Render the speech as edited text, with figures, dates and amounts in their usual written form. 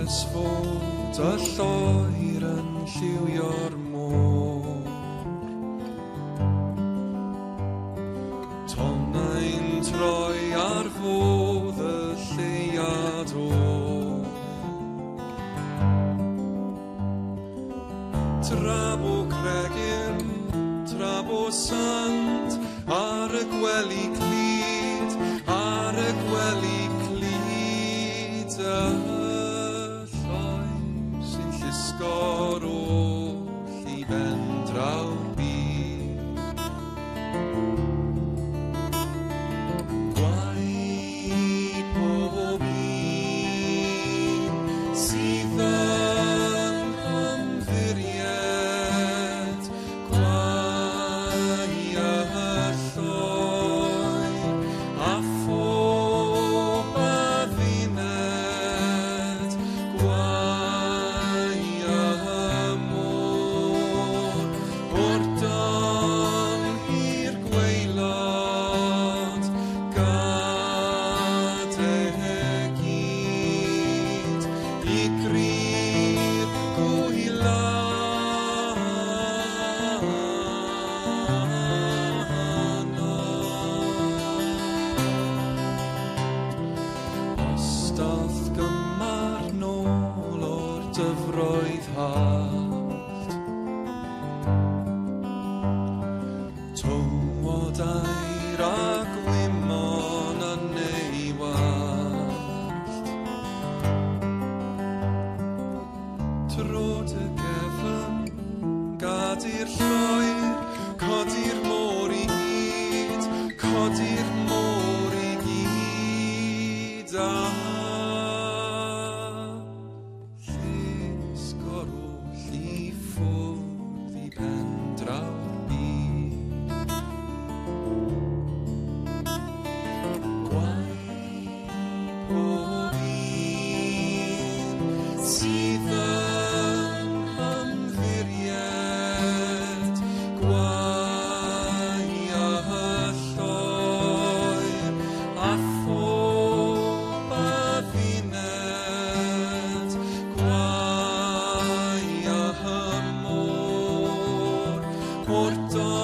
ers fod y lloer yn lliwio'r môr. Tonnau'n troi ar fodd y lleiador. Trab o cregyn, trab o sand, ar y gwely clyd, ar y gwely clyd. Y lloi sy'n llusgo'r oll i ben draw'r byd. Gwaed pob un sydd yn ymddiried, gwau y lloi a phob y fined, gwau y môr, o'r don i'r gwaelod, gad e gyd i gryf gwylanod. Os dath gymar nôl o'r dyfroedd hallt, tywodau rag wymon yn ei wallt. Trod y gefn, gad i'r lloer, codi'r môr i gyd, codi'r môr i gyd. A llusgo'r oll i ffwrdd i ben draw'r byd. Gwaed pob un sydd yn ymddiried, gwau y lloi a phob y fined, gwau y môr, o'r don